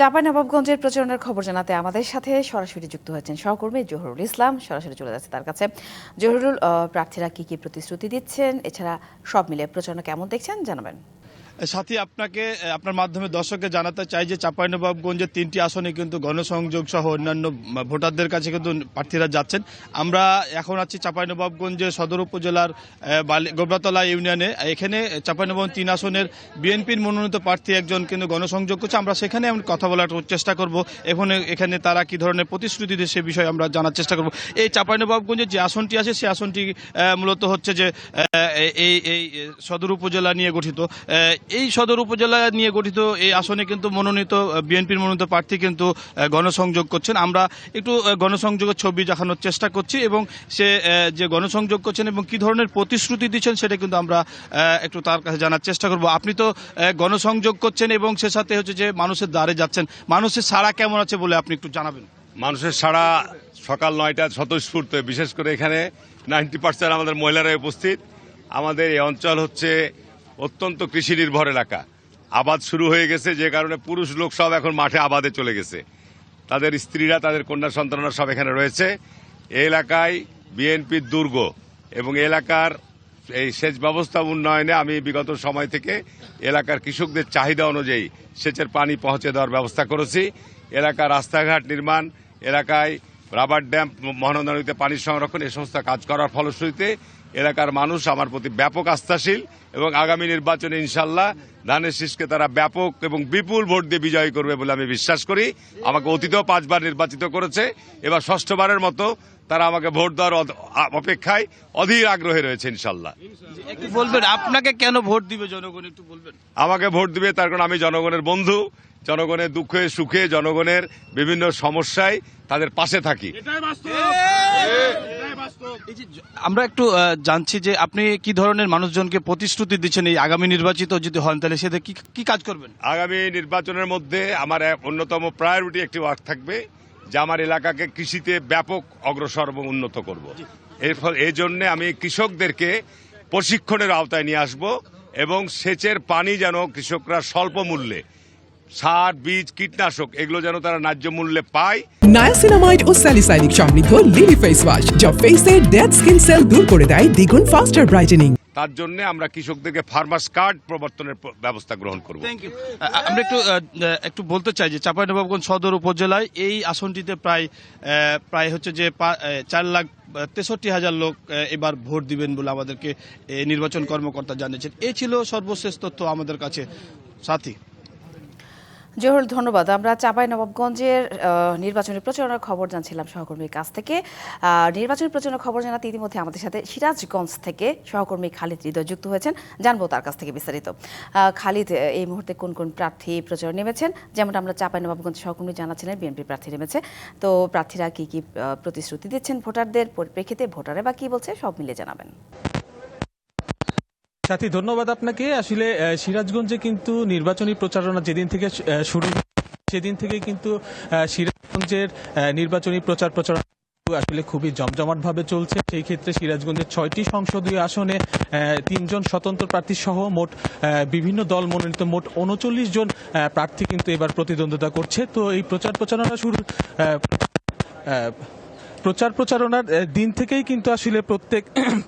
চাঁপাইনবাবগঞ্জের প্রচারণার খবর জানাতে আমাদের সাথে সরাসরি যুক্ত হয়েছেন সহকর্মী জহুরুল ইসলাম। সরাসরি চলে যাচ্ছে তার কাছে। জহুরুল, প্রার্থীরা কি কি প্রতিশ্রুতি দিচ্ছেন, এছাড়া সব মিলে প্রচারণা কেমন দেখছেন জানাবেন। সাথী, আপনাকে আপনার মাধ্যমে দর্শককে জানাতে চাই যে চাঁপাইনবাবগঞ্জের 3টি আসনে কিন্তু গণসংযোগ সহ অন্যান্য ভোটারদের কাছে কিন্তু প্রার্থীরা যাচ্ছেন। আমরা এখন আছি চাঁপাইনবাবগঞ্জের সদর উপজেলার গোবরাতলা ইউনিয়নে। এখানে চাঁপাইনবাবগঞ্জ 3 আসনের বিএনপির মনোনীত প্রার্থী একজন কিন্তু গণসংযোগ করছে। আমরা সেখানে কথা বলার চেষ্টা করব। এখানে তারা কি ধরনের প্রতিশ্রুতি দেয় সে বিষয়ে আমরা জানার চেষ্টা করব। এই চাঁপাইনবাবগঞ্জের যে আসনটি আছে সেই আসনটি মূলত হচ্ছে যে এই সদর উপজেলা নিয়ে গঠিত। এই সদর উপজেলা নিয়ে গঠিত এই আসনে কিন্তু বিএনপির মনোনীত প্রার্থী কিন্তু গণসংযোগ করছেন। আমরা একটু গণসংযোগের ছবি দেখানোর চেষ্টা করছি এবং সে যে গণসংযোগ করছেন এবং কি ধরনের প্রতিশ্রুতি দিচ্ছেন সেটা কিন্তু আমরা একটু তার কাছে জানার চেষ্টা করব। আপনি তো গণসংযোগ করছেন এবং সে সাথে হচ্ছে যে মানুষের দ্বারে যাচ্ছেন, মানুষের সাড়া কেমন আছে বলে আপনি একটু জানাবেন। মানুষের সাড়া সকাল 9টা স্বতঃস্ফূর্ত, বিশেষ করে এখানে 90% আমাদের মহিলারা উপস্থিত। আমাদের এই অঞ্চল হচ্ছে অত্যন্ত কৃষি নির্ভর এলাকা। আবাদ শুরু হয়ে গেছে, যে কারণে পুরুষ লোক সব এখন মাঠে আবাদে চলে গেছে। তাদের স্ত্রীরা, তাদের কন্যা সন্তানরা সব এখানে রয়েছে। এই এলাকায় বিএনপির দুর্গ এবং এলাকার এই সেচ ব্যবস্থা উন্নয়নে আমি বিগত সময় থেকে এলাকার কৃষকদের চাহিদা অনুযায়ী সেচের পানি পৌঁছে দেওয়ার ব্যবস্থা করেছি। এলাকার রাস্তাঘাট নির্মাণ, এলাকায় রাবার ড্যাম, মহানন্দা নদীতে পানি সংরক্ষণ, এই সমস্ত কাজ করার ফলশ্রুতিতে এলাকার মানুষ আমার প্রতি ব্যাপক আস্থাশীল এবং আগামী নির্বাচনে ইনশাল্লাহ ধানের শীষকে তারা ব্যাপক এবং বিপুল ভোট দিয়ে বিজয়ী করবে বলে আমি বিশ্বাস করি। আমাকে অতীতেও 5 বার নির্বাচিত করেছে, এবার 6ঠবারের মতো তারা আমাকে ভোট দেওয়ার অপেক্ষায় অধীর আগ্রহে রয়েছে ইনশাল্লাহ। একটু বলবেন আপনাকে কেন ভোট দিবে জনগণ, একটু বলবেন। আমাকে ভোট দিবে তার কারণ আমি জনগণের বন্ধু, জনগণের দুঃখে সুখে, জনগণের বিভিন্ন সমস্যায় তাদের পাশে থাকি। আমরা একটু জানছি যে আপনি কি ধরনের মানুষজনকে প্রতিশ্রুতি দিচ্ছেন এই আগামী নির্বাচিত যদি হন, তাহলে সেটা কি কাজ করবেন। আগামী নির্বাচনের মধ্যে আমার অন্যতম প্রায়োরিটি একটি ওয়ার্ক থাকবে যে আমার এলাকাকে কৃষিতে ব্যাপক অগ্রসর এবং উন্নত করব। এই জন্য আমি কৃষকদেরকে প্রশিক্ষণের আওতায় নিয়ে আসব এবং সেচের পানি যেন কৃষকরা স্বল্প মূল্যে, সার, বীজ, কীটনাশক এগুলো যেন তারা ন্যায্য মূল্যে পায়। নায়াসিনামাইড ও স্যালিসাইনিক সমৃদ্ধ লিলি ফেস ওয়াশ যা ফেসের ডেড স্কিন সেল দূর করে দেয় দ্বিগুণ ফাস্টার ব্রাইটেনিং। তার জন্য আমরা কৃষকদেরকে ফার্মার্স কার্ড প্রবর্তনের ব্যবস্থা গ্রহণ করব। Thank you. আমরা একটু বলতে চাই যে চাঁপাইনবাবগঞ্জ সদর উপজেলায় এই আসনটিতে প্রায় হচ্ছে যে 4,63,000 লোক এবার ভোট দিবেন বলে আমাদেরকে নির্বাচন কর্মকর্তা জানিয়েছেন। এই ছিল সর্বশেষ তথ্য আমাদের কাছে। সাথী জহুরুল, ধন্যবাদ। আমরা চাঁপাইনবাবগঞ্জের নির্বাচনী প্রচারণার খবর জানছিলাম সহকর্মীর কাছ থেকে। নির্বাচনী প্রচারণার খবর জানাতে ইতিমধ্যে আমাদের সাথে সিরাজগঞ্জ থেকে সহকর্মী খালিদ হৃদয় যুক্ত হয়েছেন, জানবো তার কাছ থেকে বিস্তারিত। খালিদ, এই মুহূর্তে কোন কোন প্রার্থী প্রচার নেমেছেন? যেমনটা আমরা চাঁপাইনবাবগঞ্জ সহকর্মী জানাচ্ছিলেন বিএনপি প্রার্থী নেমেছে, তো প্রার্থীরা কি কি প্রতিশ্রুতি দিচ্ছেন ভোটারদের পরিপ্রেক্ষিতে, ভোটারে বা কি বলছে, সব মিলে জানাবেন। সাথী, ধন্যবাদ আপনাকে। আসলে সিরাজগঞ্জে কিন্তু নির্বাচনী প্রচারণা যেদিন থেকে শুরু, সেদিন থেকে কিন্তু সিরাজগঞ্জের নির্বাচনী প্রচারণা আসলে খুবই জমজমাট ভাবে চলছে। সেই ক্ষেত্রে সিরাজগঞ্জের 6টি সংসদীয় আসনে 3 জন স্বতন্ত্র প্রার্থী সহ মোট বিভিন্ন দল মনোনীত মোট 39 জন প্রার্থী কিন্তু এবার প্রতিদ্বন্দ্বিতা করছে। তো এই প্রচারণার দিন থেকেই কিন্তু আসলে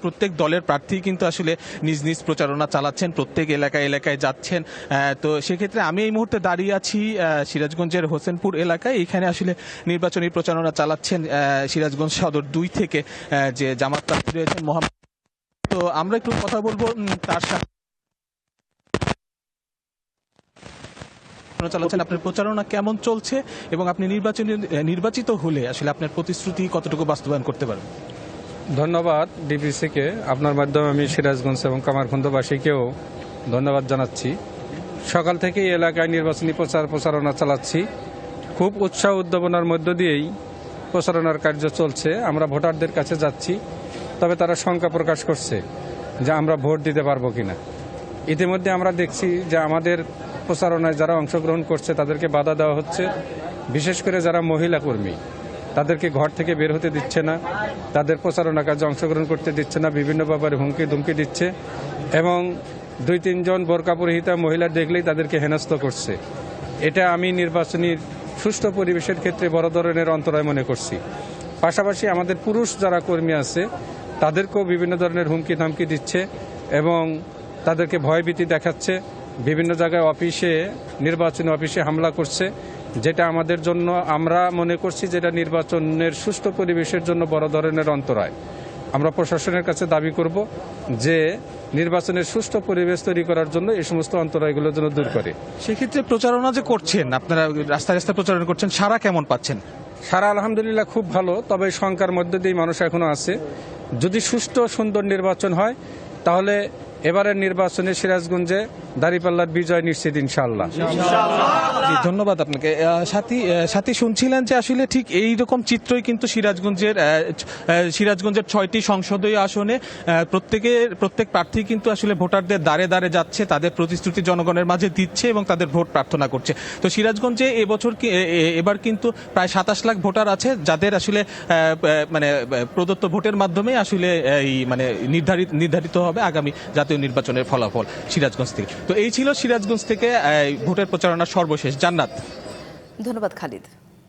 প্রত্যেক দলের প্রার্থী কিন্তু আসলে নিজ নিজ প্রচারণা চালাচ্ছেন, প্রত্যেক এলাকায় যাচ্ছেন। তো সেক্ষেত্রে আমি এই মুহূর্তে দাঁড়িয়ে আছি সিরাজগঞ্জের হোসেনপুর এলাকায়। এখানে আসলে নির্বাচনী প্রচারণা চালাচ্ছেন সিরাজগঞ্জ সদর 2 থেকে যে জামাত প্রার্থী রয়েছেন মোহাম্মদ। তো আমরা একটু কথা বলবো তার সাথে। চালাচ্ছেন, আপনার প্রচারণা কেমন চলছে এবং আপনি নির্বাচিত হলে আসলে আপনার প্রতিশ্রুতি কতটুকু বাস্তবায়ন করতে পারবেন? ধন্যবাদ ডিবিসিকে। আপনার মাধ্যমে আমি সিরাজগঞ্জ এবং কামারখন্দবাসীকেও ধন্যবাদ জানাচ্ছি। সকাল থেকেই এলাকায় নির্বাচনী প্রচারণা চালাচ্ছি। খুব উৎসাহ উদ্দীপনার মধ্য দিয়েই প্রচারণার কার্য চলছে। আমরা ভোটারদের কাছে যাচ্ছি, তবে তারা শঙ্কা প্রকাশ করছে যে আমরা ভোট দিতে পারবো কিনা। ইতিমধ্যে আমরা দেখছি যে আমাদের প্রচারণায় যারা অংশগ্রহণ করছে তাদেরকে বাধা দেওয়া হচ্ছে। বিশেষ করে যারা মহিলা কর্মী, তাদেরকে ঘর থেকে বের হতে দিচ্ছে না, তাদের প্রচারণা কাজে অংশগ্রহণ করতে দিচ্ছে না, বিভিন্ন ব্যাপারে হুমকি ধুমকি দিচ্ছে এবং 2-3 জন বোরকা পরিহিতা মহিলা দেখলেই তাদেরকে হেনস্থ করছে। এটা আমি নির্বাচনী সুষ্ঠু পরিবেশের ক্ষেত্রে বড় ধরনের অন্তরায় মনে করছি। পাশাপাশি আমাদের পুরুষ যারা কর্মী আছে তাদেরকেও বিভিন্ন ধরনের হুমকি ধামকি দিচ্ছে এবং তাদেরকে ভয়ভীতি দেখাচ্ছে, বিভিন্ন জায়গায় অফিসে, নির্বাচনী অফিসে হামলা করছে, যেটা আমাদের জন্য, আমরা মনে করছি যেটা নির্বাচনের সুষ্ঠু পরিবেশের জন্য বড় ধরনের অন্তরায়। আমরা প্রশাসনের কাছে দাবি করব যে নির্বাচনের সুষ্ঠু পরিবেশ তৈরি করার জন্য এই সমস্ত অন্তরায়গুলোর জন্য দূর করে। সেক্ষেত্রে প্রচারণা যে করছেন, আপনারা রাস্তায় রাস্তায় প্রচারণা করছেন, সারা কেমন পাচ্ছেন? সারা আলহামদুলিল্লাহ খুব ভালো, তবে শঙ্কার মধ্যে দিয়ে মানুষ এখনো আছে। যদি সুষ্ঠু সুন্দর নির্বাচন হয় তাহলে এবারের নির্বাচনে সিরাজগঞ্জে দাঁড়িপাল্লার বিজয় নিশ্চিত ইনশাআল্লাহ। জি, ধন্যবাদ আপনাকে। সাথী শুনছিলেন যে আসলে ঠিক এই রকম চিত্রই কিন্তু সিরাজগঞ্জের 6টি সংসদীয় আসনে প্রত্যেক প্রার্থী কিন্তু আসলে ভোটারদের দ্বারে দ্বারে যাচ্ছে, তাদের প্রতিশ্রুতি জনগণের মাঝে দিচ্ছে এবং তাদের ভোট প্রার্থনা করছে। তো সিরাজগঞ্জে এবার কিন্তু প্রায় 27 লাখ ভোটার আছে, যাদের আসলে মানে প্রদত্ত ভোটের মাধ্যমে আসলে এই মানে নির্ধারিত হবে আগামী জাতীয় নির্বাচনের ফলাফল সিরাজগঞ্জ থেকে। তো এই ছিল সিরাজগঞ্জ থেকে ভোটের প্রচারণার সর্বশেষ। জান্নাত, ধন্যবাদ খালিদ।